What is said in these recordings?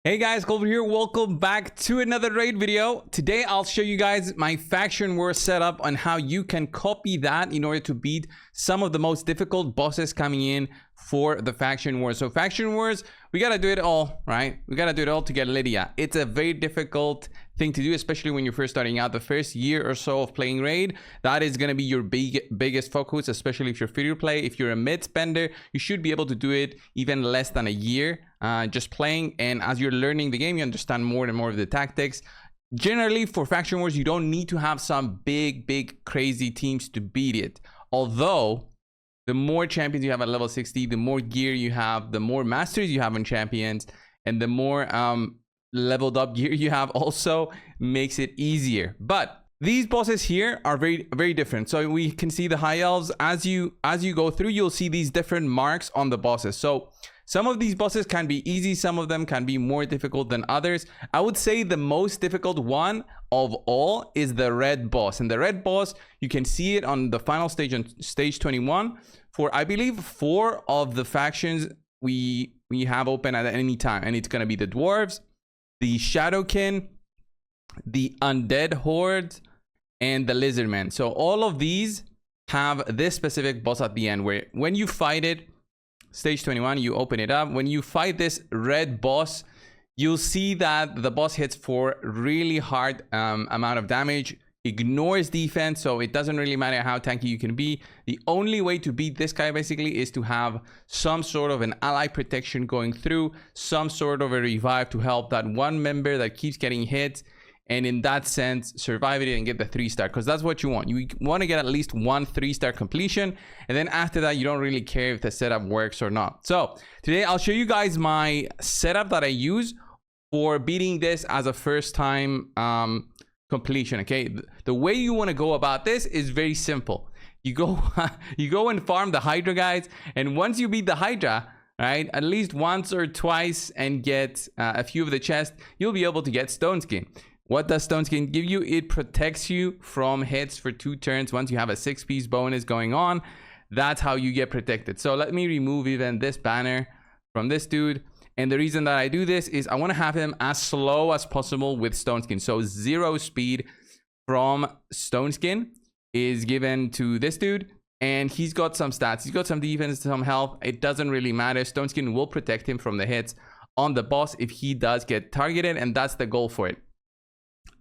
Hey guys, Coldbrew here. Welcome back to another raid video. Today I'll show you guys my faction war setup on how you can copy that in order to beat some of the most difficult bosses coming in for the faction wars. So faction wars, we gotta do it all, right? We gotta do it all to get Lydia. It's a very difficult thing to do, especially when you're first starting out. The first year or so of playing raid, that is gonna be your biggest focus, especially if you're free to play. If you're a mid spender, you should be able to do it even less than a year. Just playing, and as you're learning the game, you understand more and more of the tactics. Generally, for faction wars, you don't need to have some big crazy teams to beat it. Although the more champions you have at level 60, the more gear you have, the more masteries you have on champions, and the more leveled up gear you have also makes it easier. But these bosses here are very different. So we can see the high elves. As you go through, you'll see these different marks on the bosses. So some of these bosses can be easy, some of them can be more difficult than others. I would say the most difficult one of all is the red boss. And the red boss, you can see it on the final stage, on stage 21. For, I believe, 4 of the factions we have open at any time. And it's going to be the dwarves, the shadowkin, the undead horde, and the lizardmen. So all of these have this specific boss at the end, where when you fight it, stage 21, you open it up. When you fight this red boss, you'll see that the boss hits for really hard amount of damage, ignores defense, so it doesn't really matter how tanky you can be. The only way to beat this guy basically is to have some sort of an ally protection going through, some sort of a revive to help that one member that keeps getting hit, and in that sense survive it and get the 3-star, because that's what you want. You want to get at least 1 3-star completion, and then after that you don't really care if the setup works or not. So today I'll show you guys my setup that I use for beating this as a first time completion. Okay, the way you want to go about this is very simple. You go and farm the Hydra guys, and once you beat the Hydra, right, at least once or twice, and get a few of the chests, you'll be able to get Stone Skin. What does Stone Skin give you? It protects you from hits for 2 turns. Once you have a 6-piece bonus going on, that's how you get protected. So let me remove even this banner from this dude. And the reason that I do this is I want to have him as slow as possible with Stone Skin. So 0 speed from Stone Skin is given to this dude. And he's got some stats. He's got some defense, some health. It doesn't really matter. Stone Skin will protect him from the hits on the boss if he does get targeted. And that's the goal for it.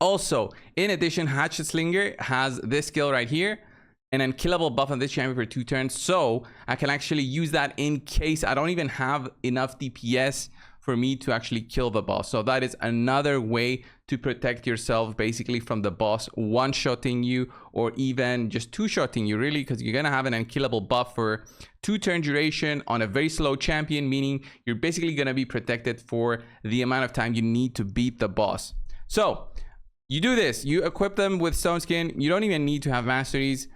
Also, in addition, Hatchet Slinger has this skill right here, an unkillable buff on this champion for 2 turns. So I can actually use that in case I don't even have enough DPS for me to actually kill the boss. So that is another way to protect yourself basically from the boss one-shotting you, or even just 2-shotting you, really, because you're gonna have an unkillable buff for 2-turn duration on a very slow champion, meaning you're basically gonna be protected for the amount of time you need to beat the boss. So you do this, you equip them with Stone Skin. You don't even need to have masteries.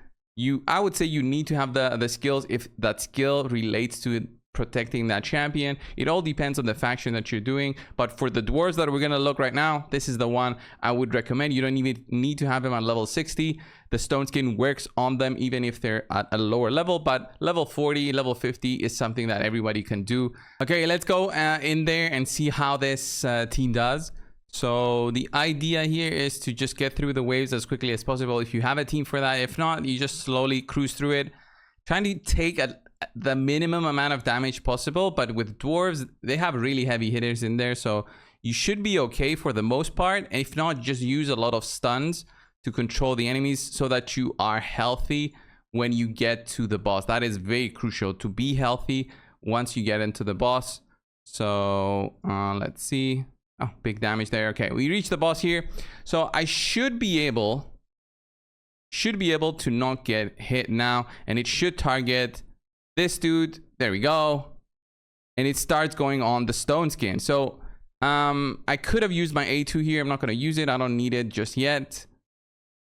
I would say you need to have the skills if that skill relates to protecting that champion. It all depends on the faction that you're doing. But for the dwarves that we're gonna look right now, this is the one I would recommend. You don't even need to have them at level 60. The Stone Skin works on them even if they're at a lower level, but level 40, level 50 is something that everybody can do. Okay, let's go in there and see how this team does. So the idea here is to just get through the waves as quickly as possible if you have a team for that. If not, you just slowly cruise through it, trying to take the minimum amount of damage possible. But with dwarves, they have really heavy hitters in there, so you should be okay for the most part. And if not, just use a lot of stuns to control the enemies so that you are healthy when you get to the boss. That is very crucial, to be healthy once you get into the boss. So let's see. Oh, big damage there. Okay, we reached the boss here. So I should be able to not get hit now, and it should target this dude. There we go. And it starts going on the Stone Skin. So I could have used my A2 here. I'm not going to use it. I don't need it just yet.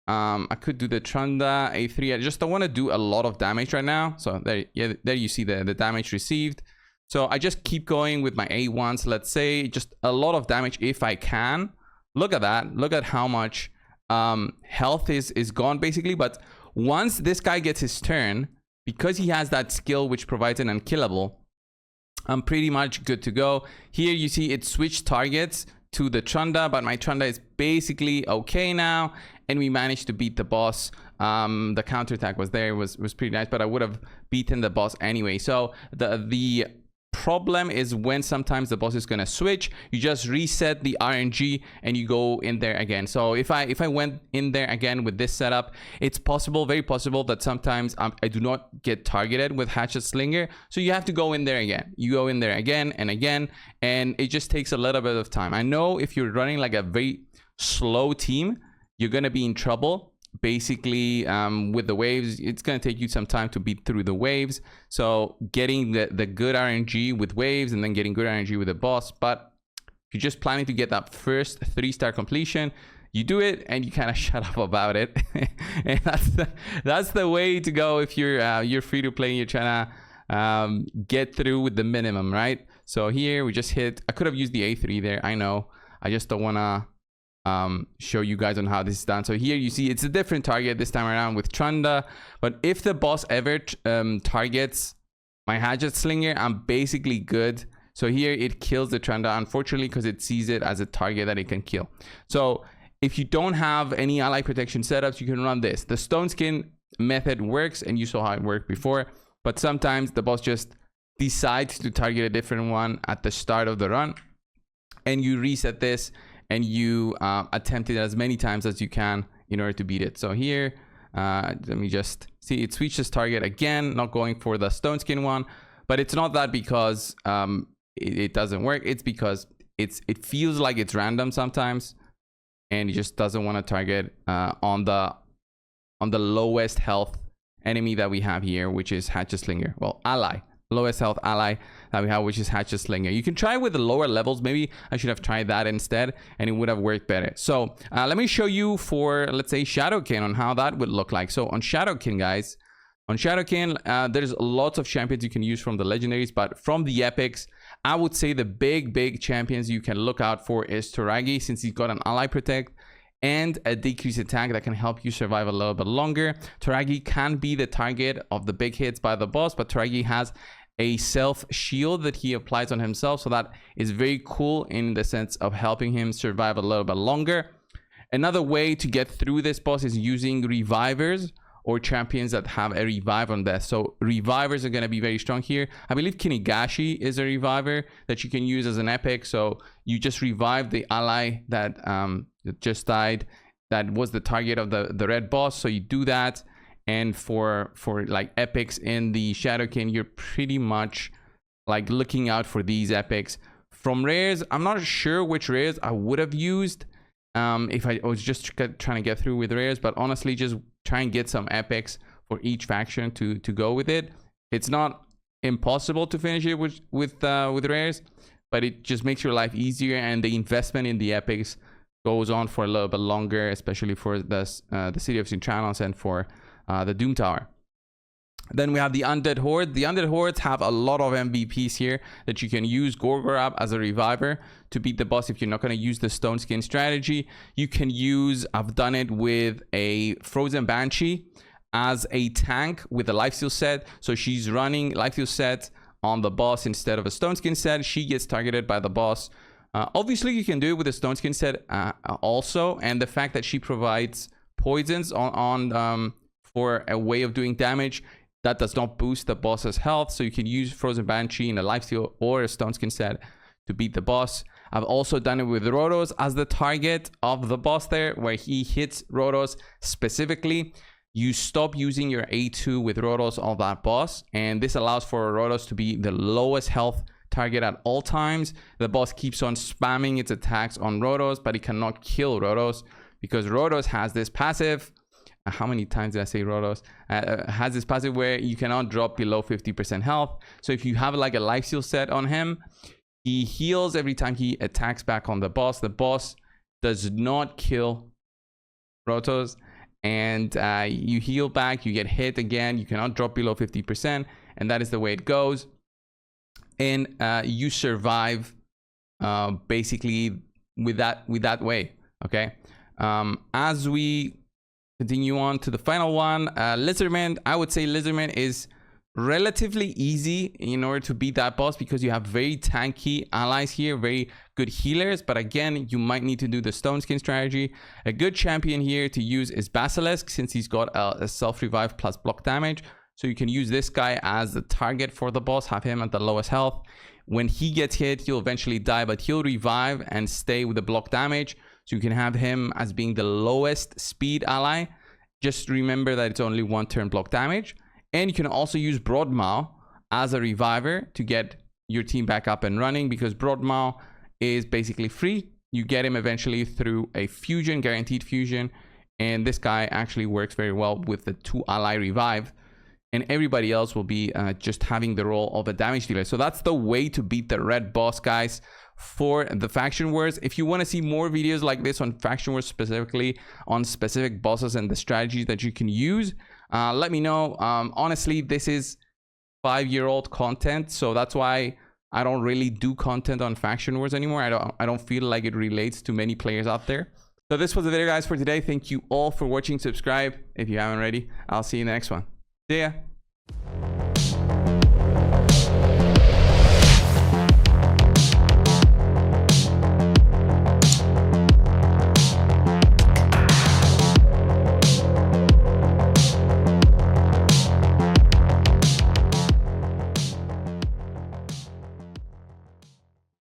I could do the Trunda A3. I just don't want to do a lot of damage right now. So there you see the damage received. So I just keep going with my A1s, let's say, just a lot of damage if I can. Look at that. Look at how much health is gone basically. But once this guy gets his turn, because he has that skill which provides an unkillable, I'm pretty much good to go. Here you see it switched targets to the Trunda, but my Trunda is basically okay now, and we managed to beat the boss. The counterattack was there, was pretty nice, but I would have beaten the boss anyway. So the problem is when sometimes the boss is going to switch, you just reset the RNG and you go in there again. So if I went in there again with this setup, it's possible, very possible, that sometimes I do not get targeted with Hatchet Slinger. So you have to go in there again. You go in there again and again, and it just takes a little bit of time. I know if you're running like a very slow team, you're going to be in trouble. Basically, with the waves, it's going to take you some time to beat through the waves. So getting the good RNG with waves and then getting good RNG with the boss. But if you're just planning to get that first 3-star completion, you do it and you kind of shut up about it. And that's the way to go if you're free to play and you're trying to get through with the minimum, right? So here we just hit. I could have used the A3 there. I know. I just don't want to show you guys on how this is done. So here you see it's a different target this time around with Trunda, but if the boss ever targets my Hatchet Slinger, I'm basically good. So here it kills the Trunda, unfortunately, because it sees it as a target that it can kill. So if you don't have any ally protection setups, you can run this. The Stone Skin method works, and you saw how it worked before, but sometimes the boss just decides to target a different one at the start of the run, and you reset this and you attempt it as many times as you can in order to beat it. So here, let me just see, it switches target again, not going for the Stone Skin one, but it's not that because it doesn't work. It's because it feels like it's random sometimes, and it just doesn't want to target on the lowest health enemy that we have here, which is Hatchet Slinger. Well, ally. Lowest health ally that we have, which is Hatchet Slinger. You can try with the lower levels. Maybe I should have tried that instead, and it would have worked better. So let me show you for, let's say, Shadowkin on how that would look like. So on Shadowkin, guys, on Shadowkin, there's lots of champions you can use from the legendaries, but from the epics, I would say the big champions you can look out for is Toragi, since he's got an ally protect and a decreased attack that can help you survive a little bit longer. Toragi can be the target of the big hits by the boss, but Toragi has a self shield that he applies on himself, so that is very cool in the sense of helping him survive a little bit longer. Another way to get through this boss is using revivers or champions that have a revive on death. So revivers are going to be very strong here. I believe Kinigashi is a reviver that you can use as an epic. So you just revive the ally that just died, that was the target of the red boss. So you do that, and for like epics in the Shadowkin, you're pretty much like looking out for these epics. From rares, I'm not sure which rares I would have used if I was just trying to get through with rares, but honestly, just try and get some epics for each faction to go with it. It's not impossible to finish it with rares, but it just makes your life easier, and the investment in the epics goes on for a little bit longer, especially for the City of Cintranos and for the Doom Tower. Then we have the Undead Horde. The Undead Hordes have a lot of MVPs here that you can use. Gorgorab as a reviver to beat the boss if you're not going to use the Stone Skin strategy. You can use, I've done it with a Frozen Banshee as a tank with a lifesteal set. So she's running lifesteal set on the boss instead of a Stone Skin set. She gets targeted by the boss. Obviously, you can do it with a Stone Skin set also. And the fact that she provides poisons for a way of doing damage, that does not boost the boss's health. So you can use Frozen Banshee in a lifesteal or a Stone Skin set to beat the boss. I've also done it with Rotos as the target of the boss there, where he hits Rotos specifically. You stop using your A2 with Rotos on that boss, and this allows for Rotos to be the lowest health target at all times. The boss keeps on spamming its attacks on Rotos, but it cannot kill Rotos because Rotos has this passive. How many times did I say Rotos? Has this passive where you cannot drop below 50% health. So if you have like a lifesteal set on him, he heals every time he attacks back on the boss. The boss does not kill Rotos, and you heal back, you get hit again, you cannot drop below 50%, and that is the way it goes. And you survive basically with that way. Okay. As we continue on to the final one, Lizardman. I would say Lizardman is relatively easy in order to beat that boss because you have very tanky allies here, very good healers. But again, you might need to do the stone skin strategy. A good champion here to use is Basilisk, since he's got a self-revive plus block damage. So you can use this guy as the target for the boss, have him at the lowest health. When he gets hit, he'll eventually die, but he'll revive and stay with the block damage. So you can have him as being the lowest speed ally. Just remember that it's only 1 turn block damage. And you can also use Broadmaw as a reviver to get your team back up and running, because Broadmaw is basically free. You get him eventually through a fusion, guaranteed fusion. And this guy actually works very well with the 2 ally revive. And everybody else will be just having the role of a damage dealer. So that's the way to beat the red boss, guys, for the faction wars. If you want to see more videos like this on faction wars, specifically on specific bosses and the strategies that you can use, let me know. Honestly, this is 5-year-old content, so that's why I don't really do content on faction wars anymore. I don't feel like it relates to many players out there. So this was the video, guys, for today. Thank you all for watching. Subscribe if you haven't already. I'll see you in the next one. See ya.